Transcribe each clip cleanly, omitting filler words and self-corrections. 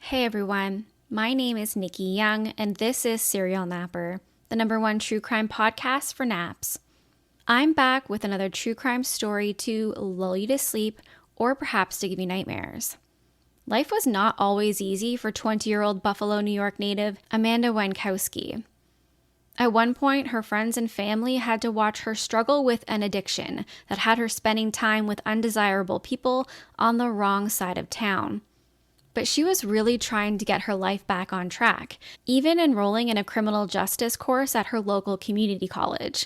Hey everyone, my name is Nikki Young, and this is Serial Napper, the #1 true crime podcast for naps. I'm back with another true crime story to lull you to sleep or perhaps to give you nightmares. Life was not always easy for 20-year-old Buffalo, New York native Amanda Wienckowski. At one point, her friends and family had to watch her struggle with an addiction that had her spending time with undesirable people on the wrong side of town. But she was really trying to get her life back on track, even enrolling in a criminal justice course at her local community college.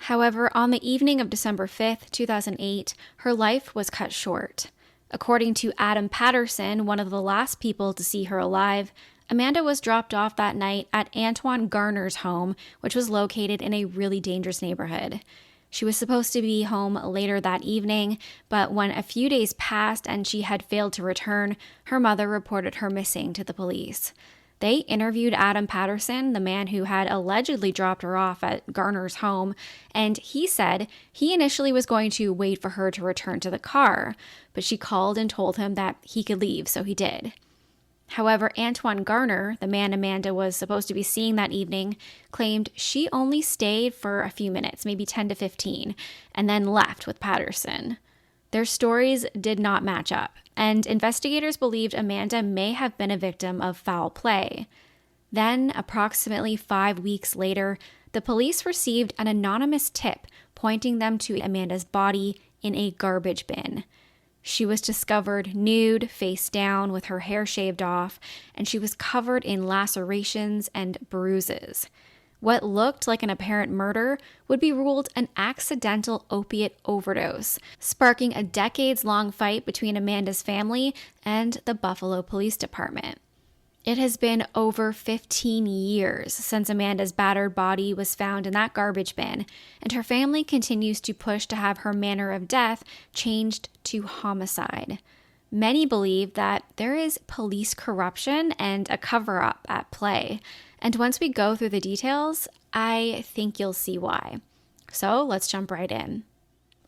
However, on the evening of December 5th, 2008, her life was cut short. According to Adam Patterson, one of the last people to see her alive, Amanda was dropped off that night at Antoine Garner's home, which was located in a really dangerous neighborhood. She was supposed to be home later that evening, but when a few days passed and she had failed to return, her mother reported her missing to the police. They interviewed Adam Patterson, the man who had allegedly dropped her off at Garner's home, and he said he initially was going to wait for her to return to the car, but she called and told him that he could leave, so he did. However, Antoine Garner, the man Amanda was supposed to be seeing that evening, claimed she only stayed for a few minutes, maybe 10 to 15, and then left with Patterson. Their stories did not match up, and investigators believed Amanda may have been a victim of foul play. Then, approximately 5 weeks later, the police received an anonymous tip pointing them to Amanda's body in a garbage bin. She was discovered nude, face down, with her hair shaved off, and she was covered in lacerations and bruises. What looked like an apparent murder would be ruled an accidental opiate overdose, sparking a decades-long fight between Amanda's family and the Buffalo Police Department. It has been over 15 years since Amanda's battered body was found in that garbage bin, and her family continues to push to have her manner of death changed to homicide. Many believe that there is police corruption and a cover-up at play, and once we go through the details, I think you'll see why. So let's jump right in.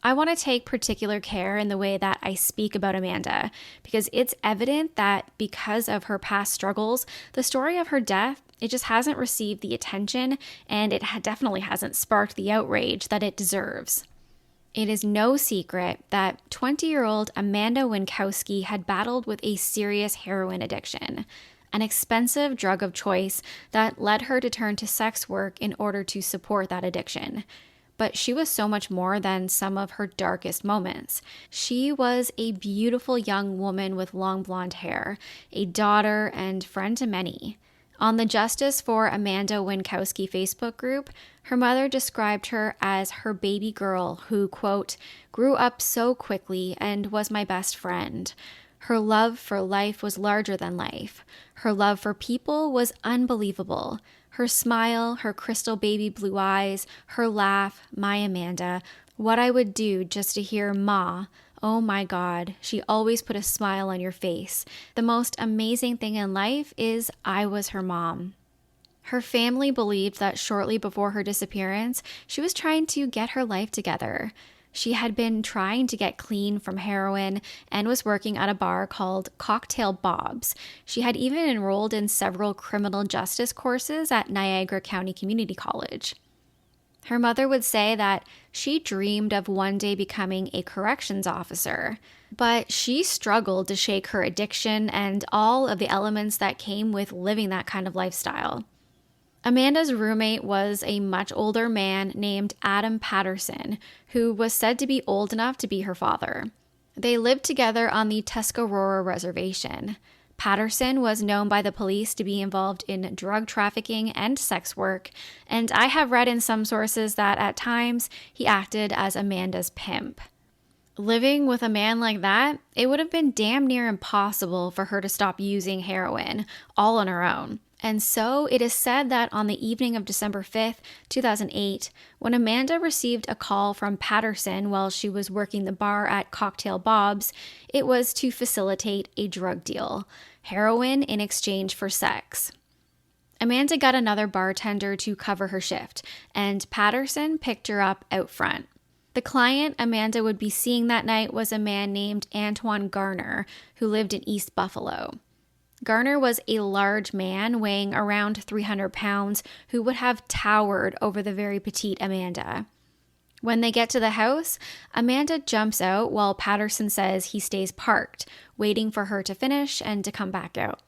I want to take particular care in the way that I speak about Amanda, because it's evident that because of her past struggles, the story of her death, it just hasn't received the attention, and it definitely hasn't sparked the outrage that it deserves. It is no secret that 20-year-old Amanda Wienckowski had battled with a serious heroin addiction, an expensive drug of choice that led her to turn to sex work in order to support that addiction. But she was so much more than some of her darkest moments. She was a beautiful young woman with long blonde hair, a daughter and friend to many. On the Justice for Amanda Wienckowski Facebook group, her mother described her as her baby girl who, quote, grew up so quickly and was my best friend. Her love for life was larger than life. Her love for people was unbelievable. Her smile, her crystal baby blue eyes, her laugh, my Amanda, what I would do just to hear Ma. Oh my God, she always put a smile on your face. The most amazing thing in life is I was her mom. Her family believed that shortly before her disappearance, she was trying to get her life together. She had been trying to get clean from heroin and was working at a bar called Cocktail Bob's. She had even enrolled in several criminal justice courses at Niagara County Community College. Her mother would say that she dreamed of one day becoming a corrections officer, but she struggled to shake her addiction and all of the elements that came with living that kind of lifestyle. Amanda's roommate was a much older man named Adam Patterson, who was said to be old enough to be her father. They lived together on the Tuscarora Reservation. Patterson was known by the police to be involved in drug trafficking and sex work, and I have read in some sources that at times he acted as Amanda's pimp. Living with a man like that, it would have been damn near impossible for her to stop using heroin, all on her own. And so it is said that on the evening of December 5th, 2008, when Amanda received a call from Patterson while she was working the bar at Cocktail Bob's, it was to facilitate a drug deal, heroin in exchange for sex. Amanda got another bartender to cover her shift, and Patterson picked her up out front. The client Amanda would be seeing that night was a man named Antoine Garner, who lived in East Buffalo. Garner was a large man weighing around 300 pounds who would have towered over the very petite Amanda. When they get to the house, Amanda jumps out while Patterson says he stays parked, waiting for her to finish and to come back out.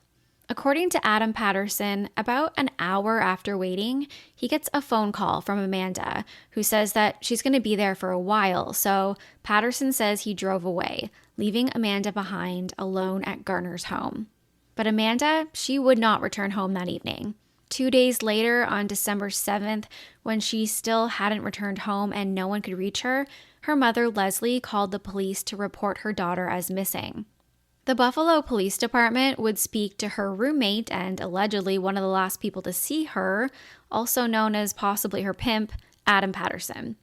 According to Adam Patterson, about an hour after waiting, he gets a phone call from Amanda, who says that she's going to be there for a while, so Patterson says he drove away, leaving Amanda behind alone at Garner's home. But Amanda, she would not return home that evening. 2 days later, on December 7th, when she still hadn't returned home and no one could reach her, her mother, Leslie, called the police to report her daughter as missing. The Buffalo Police Department would speak to her roommate and allegedly one of the last people to see her, also known as possibly her pimp, Adam Patterson.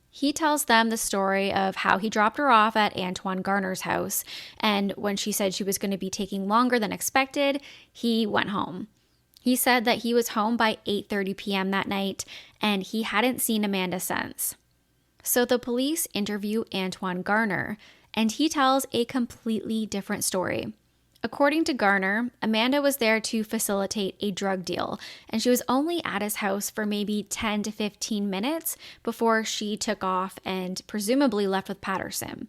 He tells them the story of how he dropped her off at Antoine Garner's house, and when she said she was going to be taking longer than expected, he went home. He said that he was home by 8:30 p.m. that night, and he hadn't seen Amanda since. So the police interview Antoine Garner, and he tells a completely different story. According to Garner, Amanda was there to facilitate a drug deal, and she was only at his house for maybe 10 to 15 minutes before she took off and presumably left with Patterson.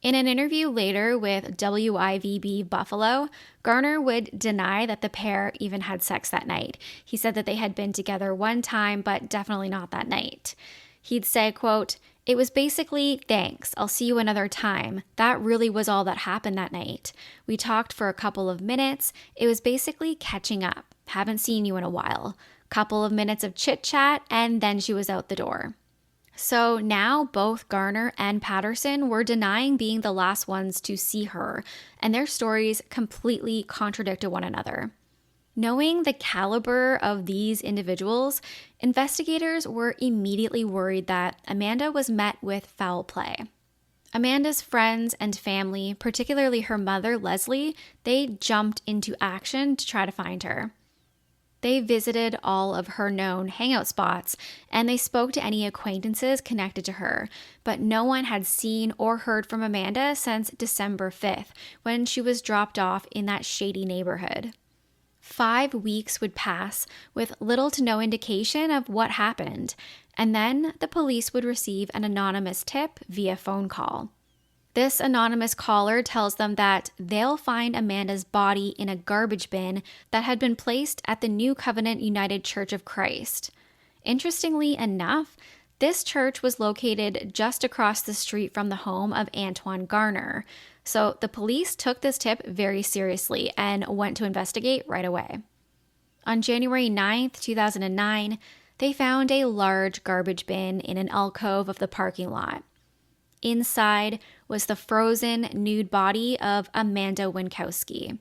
In an interview later with WIVB Buffalo, Garner would deny that the pair even had sex that night. He said that they had been together one time, but definitely not that night. He'd say, quote, "It was basically, thanks, I'll see you another time. That really was all that happened that night. We talked for a couple of minutes. It was basically catching up. Haven't seen you in a while. Couple of minutes of chit-chat, and then she was out the door." So now both Garner and Patterson were denying being the last ones to see her, and their stories completely contradicted one another. Knowing the caliber of these individuals, investigators were immediately worried that Amanda was met with foul play. Amanda's friends and family, particularly her mother, Leslie, they jumped into action to try to find her. They visited all of her known hangout spots, and they spoke to any acquaintances connected to her, but no one had seen or heard from Amanda since December 5th, when she was dropped off in that shady neighborhood. 5 weeks would pass with little to no indication of what happened, and then the police would receive an anonymous tip via phone call. This anonymous caller tells them that they'll find Amanda's body in a garbage bin that had been placed at the New Covenant United Church of Christ. Interestingly enough, this church was located just across the street from the home of Antoine Garner, so the police took this tip very seriously and went to investigate right away. On January 9th, 2009, they found a large garbage bin in an alcove of the parking lot. Inside was the frozen, nude body of Amanda Wienckowski.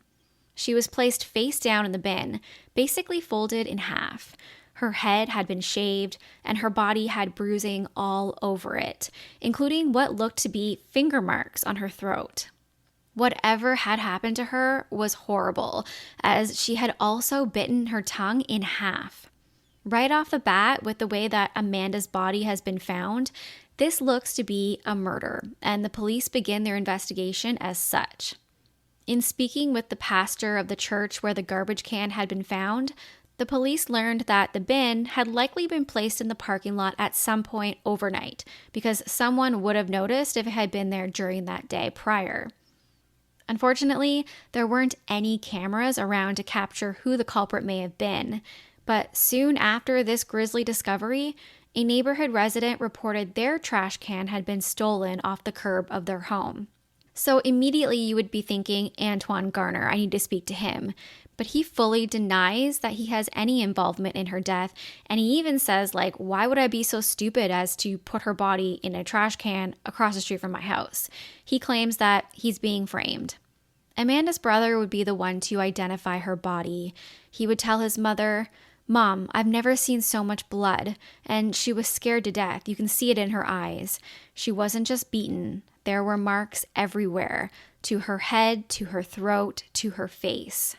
She was placed face down in the bin, basically folded in half. Her head had been shaved, and her body had bruising all over it, including what looked to be finger marks on her throat. Whatever had happened to her was horrible, as she had also bitten her tongue in half. Right off the bat, with the way that Amanda's body has been found, this looks to be a murder, and the police begin their investigation as such. In speaking with the pastor of the church where the garbage can had been found, the police learned that the bin had likely been placed in the parking lot at some point overnight, because someone would have noticed if it had been there during that day prior. Unfortunately, there weren't any cameras around to capture who the culprit may have been, but soon after this grisly discovery, a neighborhood resident reported their trash can had been stolen off the curb of their home. So immediately you would be thinking, Antoine Garner, I need to speak to him. But he fully denies that he has any involvement in her death, and he even says, why would I be so stupid as to put her body in a trash can across the street from my house? He claims that he's being framed. Amanda's brother would be the one to identify her body. He would tell his mother, "Mom, I've never seen so much blood," and she was scared to death. You can see it in her eyes. She wasn't just beaten. There were marks everywhere, to her head, to her throat, to her face.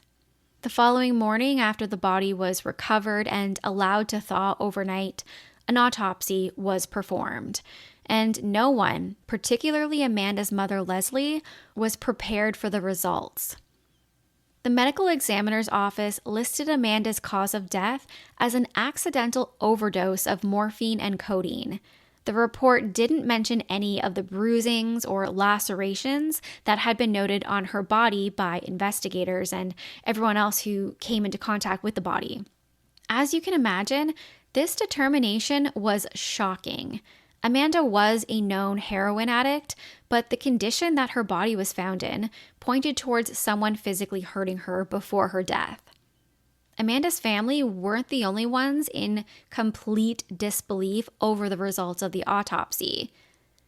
The following morning, after the body was recovered and allowed to thaw overnight, an autopsy was performed. And no one, particularly Amanda's mother, Leslie, was prepared for the results. The medical examiner's office listed Amanda's cause of death as an accidental overdose of morphine and codeine. The report didn't mention any of the bruisings or lacerations that had been noted on her body by investigators and everyone else who came into contact with the body. As you can imagine, this determination was shocking. Amanda was a known heroin addict, but the condition that her body was found in pointed towards someone physically hurting her before her death. Amanda's family weren't the only ones in complete disbelief over the results of the autopsy.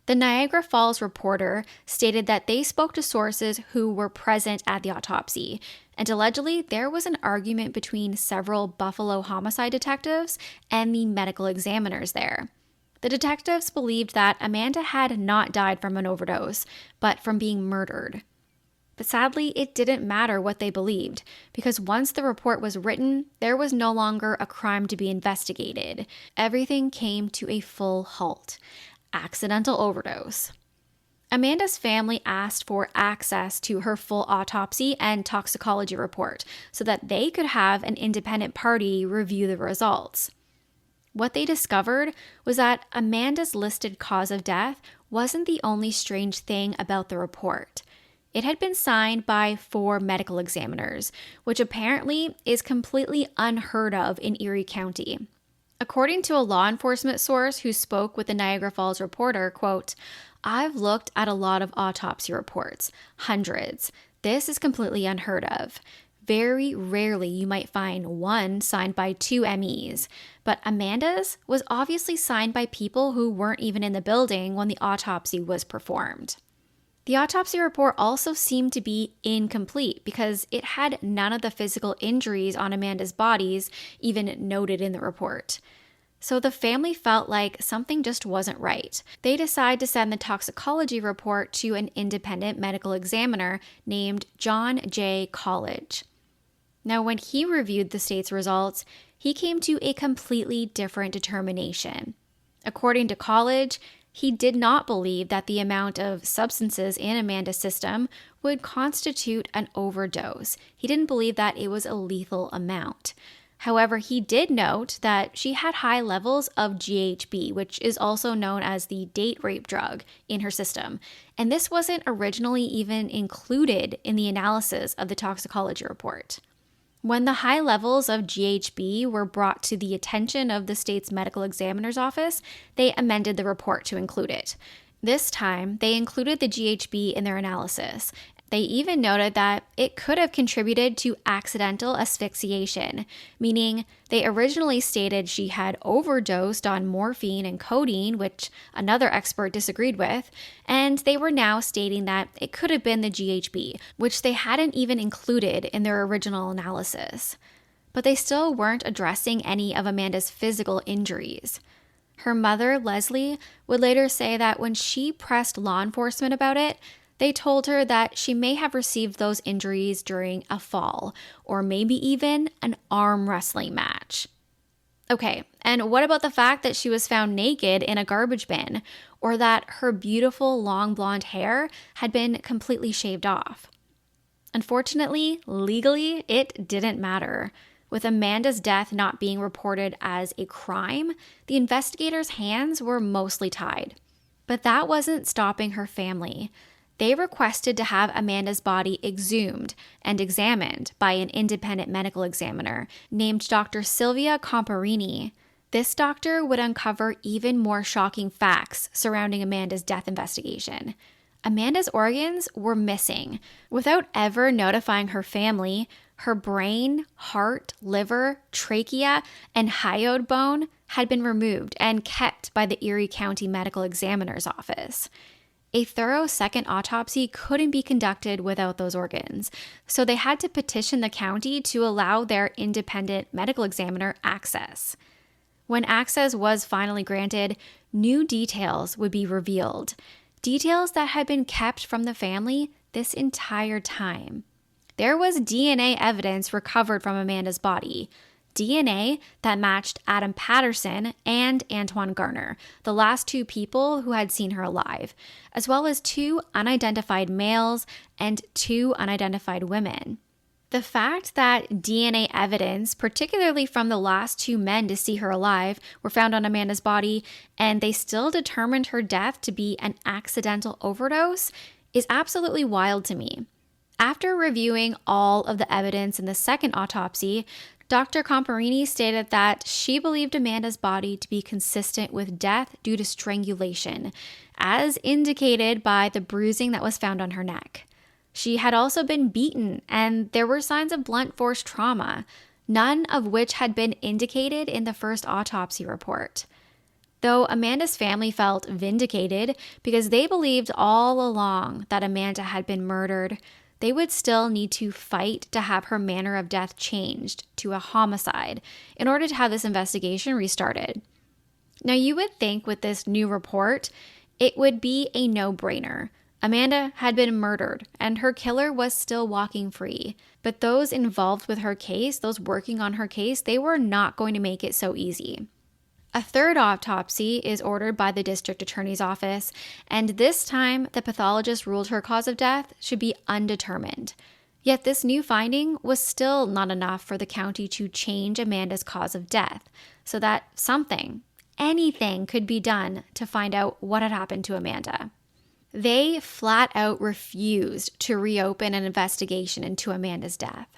The Niagara Falls Reporter stated that they spoke to sources who were present at the autopsy, and allegedly there was an argument between several Buffalo homicide detectives and the medical examiners there. The detectives believed that Amanda had not died from an overdose, but from being murdered. But sadly, it didn't matter what they believed, because once the report was written, there was no longer a crime to be investigated. Everything came to a full halt. Accidental overdose. Amanda's family asked for access to her full autopsy and toxicology report so that they could have an independent party review the results. What they discovered was that Amanda's listed cause of death wasn't the only strange thing about the report. It had been signed by 4 medical examiners, which apparently is completely unheard of in Erie County. According to a law enforcement source who spoke with the Niagara Falls Reporter, quote, "I've looked at a lot of autopsy reports, hundreds. This is completely unheard of. Very rarely you might find one signed by 2 MEs, but Amanda's was obviously signed by people who weren't even in the building when the autopsy was performed." The autopsy report also seemed to be incomplete because it had none of the physical injuries on Amanda's bodies even noted in the report. So the family felt like something just wasn't right. They decided to send the toxicology report to an independent medical examiner named John J. College. Now, when he reviewed the state's results, he came to a completely different determination. According to College, he did not believe that the amount of substances in Amanda's system would constitute an overdose. He didn't believe that it was a lethal amount. However, he did note that she had high levels of GHB, which is also known as the date rape drug, in her system. And this wasn't originally even included in the analysis of the toxicology report. When the high levels of GHB were brought to the attention of the state's medical examiner's office, they amended the report to include it. This time, they included the GHB in their analysis. They even noted that it could have contributed to accidental asphyxiation, meaning they originally stated she had overdosed on morphine and codeine, which another expert disagreed with, and they were now stating that it could have been the GHB, which they hadn't even included in their original analysis. But they still weren't addressing any of Amanda's physical injuries. Her mother, Leslie, would later say that when she pressed law enforcement about it, they told her that she may have received those injuries during a fall, or maybe even an arm wrestling match. Okay, and what about the fact that she was found naked in a garbage bin, or that her beautiful long blonde hair had been completely shaved off? Unfortunately, legally, it didn't matter. With Amanda's death not being reported as a crime, the investigators' hands were mostly tied. But that wasn't stopping her family. They requested to have Amanda's body exhumed and examined by an independent medical examiner named Dr. Sylvia Comparini. This doctor would uncover even more shocking facts surrounding Amanda's death investigation. Amanda's organs were missing. Without ever notifying her family, her brain, heart, liver, trachea, and hyoid bone had been removed and kept by the Erie County Medical Examiner's Office. A thorough second autopsy couldn't be conducted without those organs, so they had to petition the county to allow their independent medical examiner access. When access was finally granted, new details would be revealed, details that had been kept from the family this entire time. There was DNA evidence recovered from Amanda's body, DNA that matched Adam Patterson and Antoine Garner, the last 2 people who had seen her alive, as well as 2 unidentified males and 2 unidentified women. The fact that DNA evidence, particularly from the last two men to see her alive, were found on Amanda's body, and they still determined her death to be an accidental overdose, is absolutely wild to me. After reviewing all of the evidence in the second autopsy, Dr. Comparini stated that she believed Amanda's body to be consistent with death due to strangulation, as indicated by the bruising that was found on her neck. She had also been beaten, and there were signs of blunt force trauma, none of which had been indicated in the first autopsy report. Though Amanda's family felt vindicated because they believed all along that Amanda had been murdered, they would still need to fight to have her manner of death changed to a homicide in order to have this investigation restarted. Now, you would think with this new report, it would be a no-brainer. Amanda had been murdered, and her killer was still walking free. But those involved with her case, those working on her case, they were not going to make it so easy. A third autopsy is ordered by the district attorney's office, and this time the pathologist ruled her cause of death should be undetermined. Yet this new finding was still not enough for the county to change Amanda's cause of death, so that anything could be done to find out what had happened to Amanda. They flat out refused to reopen an investigation into Amanda's death.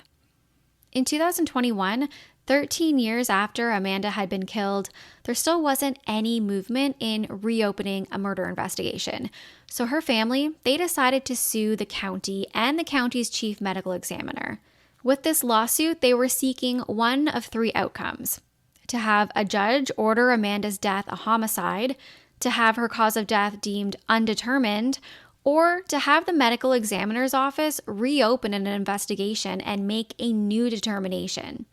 In 2021, 13 years after Amanda had been killed, there still wasn't any movement in reopening a murder investigation. So her family, they decided to sue the county and the county's chief medical examiner. With this lawsuit, they were seeking one of three outcomes: to have a judge order Amanda's death a homicide, to have her cause of death deemed undetermined, or to have the medical examiner's office reopen an investigation and make a new determination.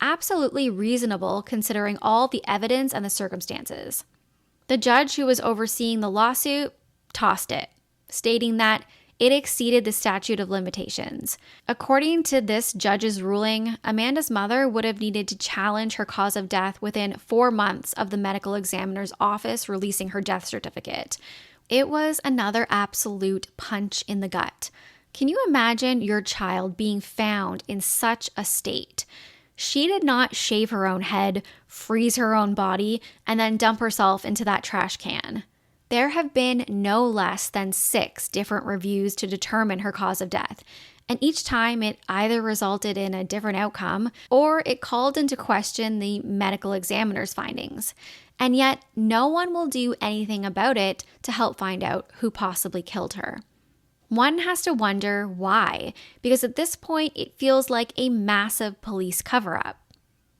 Absolutely reasonable considering all the evidence and the circumstances. The judge who was overseeing the lawsuit tossed it, stating that it exceeded the statute of limitations. According to this judge's ruling, Amanda's mother would have needed to challenge her cause of death within 4 months of the medical examiner's office releasing her death certificate. It was another absolute punch in the gut. Can you imagine your child being found in such a state? She did not shave her own head, freeze her own body, and then dump herself into that trash can. There have been no less than 6 different reviews to determine her cause of death, and each time it either resulted in a different outcome or it called into question the medical examiner's findings. And yet, no one will do anything about it to help find out who possibly killed her. One has to wonder why, because at this point it feels like a massive police cover-up.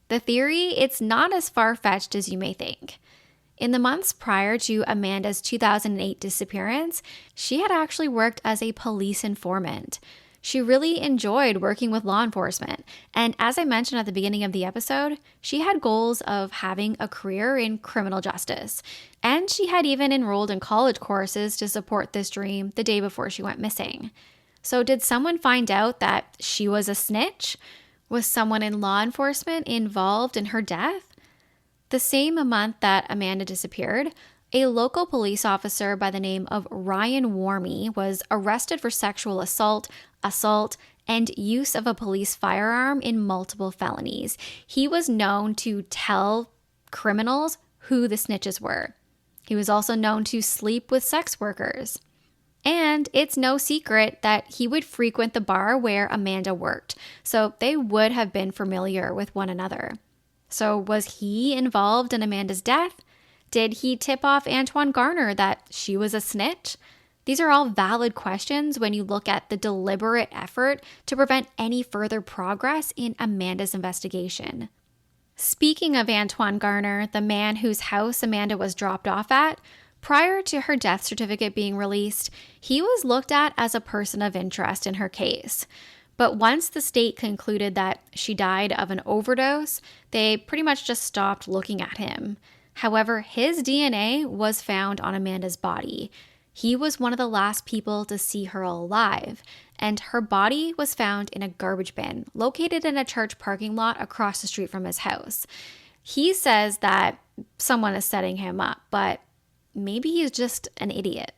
The theory, it's not as far-fetched as you may think. In the months prior to Amanda's 2008 disappearance, she had actually worked as a police informant. She really enjoyed working with law enforcement, and as I mentioned at the beginning of the episode, she had goals of having a career in criminal justice, and she had even enrolled in college courses to support this dream the day before she went missing. So did someone find out that she was a snitch? Was someone in law enforcement involved in her death? The same month that Amanda disappeared, a local police officer by the name of Ryan Warmy was arrested for sexual assault, and use of a police firearm in multiple felonies. He was known to tell criminals who the snitches were. He was also known to sleep with sex workers. And it's no secret that he would frequent the bar where Amanda worked, so they would have been familiar with one another. So was he involved in Amanda's death? Did he tip off Antoine Garner that she was a snitch? These are all valid questions when you look at the deliberate effort to prevent any further progress in Amanda's investigation. Speaking of Antoine Garner, the man whose house Amanda was dropped off at, prior to her death certificate being released, he was looked at as a person of interest in her case. But once the state concluded that she died of an overdose, they pretty much just stopped looking at him. However, his DNA was found on Amanda's body. He was one of the last people to see her alive, and her body was found in a garbage bin located in a church parking lot across the street from his house. He says that someone is setting him up, but maybe he's just an idiot.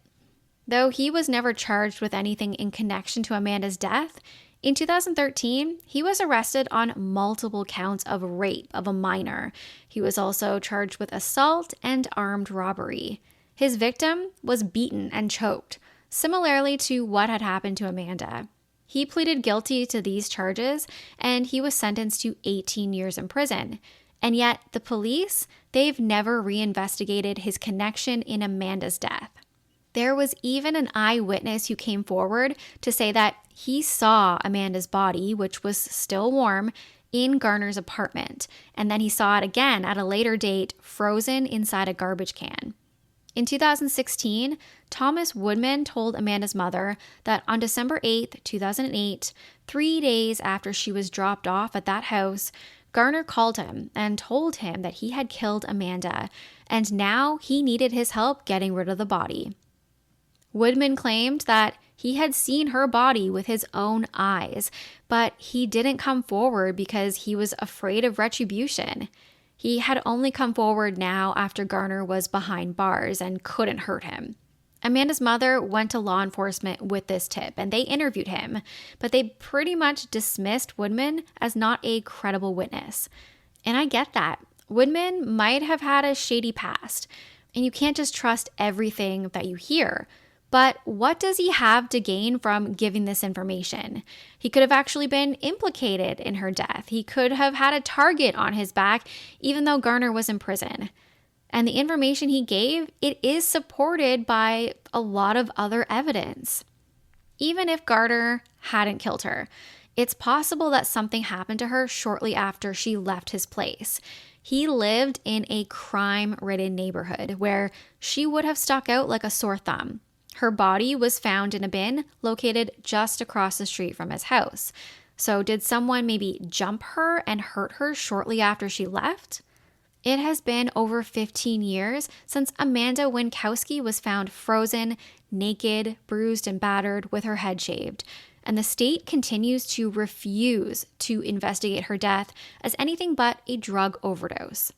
Though he was never charged with anything in connection to Amanda's death, In 2013, he was arrested on multiple counts of rape of a minor. He was also charged with assault and armed robbery. His victim was beaten and choked, similarly to what had happened to Amanda. He pleaded guilty to these charges, and he was sentenced to 18 years in prison. And yet, the police, they've never reinvestigated his connection in Amanda's death. There was even an eyewitness who came forward to say that he saw Amanda's body, which was still warm, in Garner's apartment, and then he saw it again at a later date, frozen inside a garbage can. In 2016, Thomas Woodman told Amanda's mother that on December 8, 2008, 3 days after she was dropped off at that house, Garner called him and told him that he had killed Amanda, and now he needed his help getting rid of the body. Woodman claimed that he had seen her body with his own eyes, but he didn't come forward because he was afraid of retribution. He had only come forward now after Garner was behind bars and couldn't hurt him. Amanda's mother went to law enforcement with this tip, and they interviewed him, but they pretty much dismissed Woodman as not a credible witness. And I get that. Woodman might have had a shady past, and you can't just trust everything that you hear. But what does he have to gain from giving this information? He could have actually been implicated in her death. He could have had a target on his back, even though Garner was in prison. And the information he gave, it is supported by a lot of other evidence. Even if Garner hadn't killed her, it's possible that something happened to her shortly after she left his place. He lived in a crime-ridden neighborhood where she would have stuck out like a sore thumb. Her body was found in a bin located just across the street from his house. So did someone maybe jump her and hurt her shortly after she left? It has been over 15 years since Amanda Wienckowski was found frozen, naked, bruised, and battered with her head shaved. And the state continues to refuse to investigate her death as anything but a drug overdose.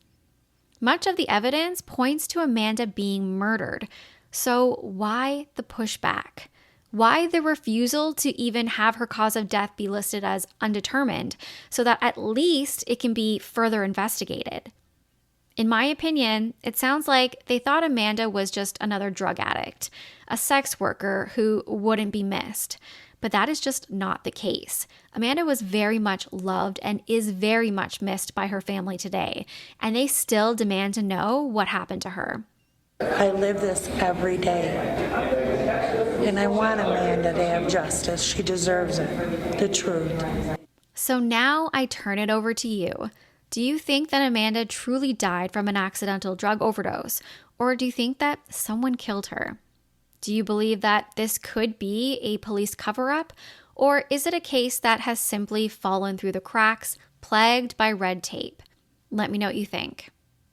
Much of the evidence points to Amanda being murdered. So why the pushback? Why the refusal to even have her cause of death be listed as undetermined so that at least it can be further investigated? In my opinion, it sounds like they thought Amanda was just another drug addict, a sex worker who wouldn't be missed. But that is just not the case. Amanda was very much loved and is very much missed by her family today, and they still demand to know what happened to her. I live this every day, and I want Amanda to have justice. She deserves it, the truth. So now I turn it over to you. Do you think that Amanda truly died from an accidental drug overdose, or do you think that someone killed her? Do you believe that this could be a police cover-up, or is it a case that has simply fallen through the cracks, plagued by red tape? Let me know what you think.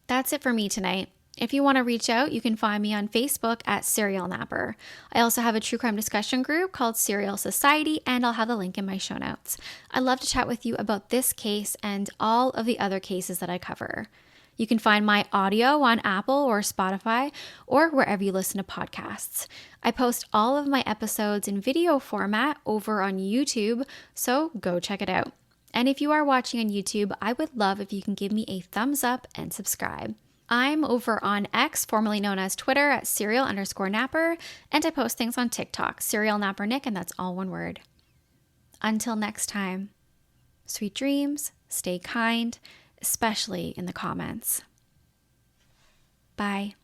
That's it for me tonight. If you want to reach out, you can find me on Facebook at Serial Napper. I also have a true crime discussion group called Serial Society, and I'll have the link in my show notes. I'd love to chat with you about this case and all of the other cases that I cover. You can find my audio on Apple or Spotify or wherever you listen to podcasts. I post all of my episodes in video format over on YouTube, so go check it out. And if you are watching on YouTube, I would love if you can give me a thumbs up and subscribe. I'm over on X, formerly known as Twitter, at serial_napper, and I post things on TikTok, Serial Napper Nick, and that's all one word. Until next time, sweet dreams, stay kind, especially in the comments. Bye.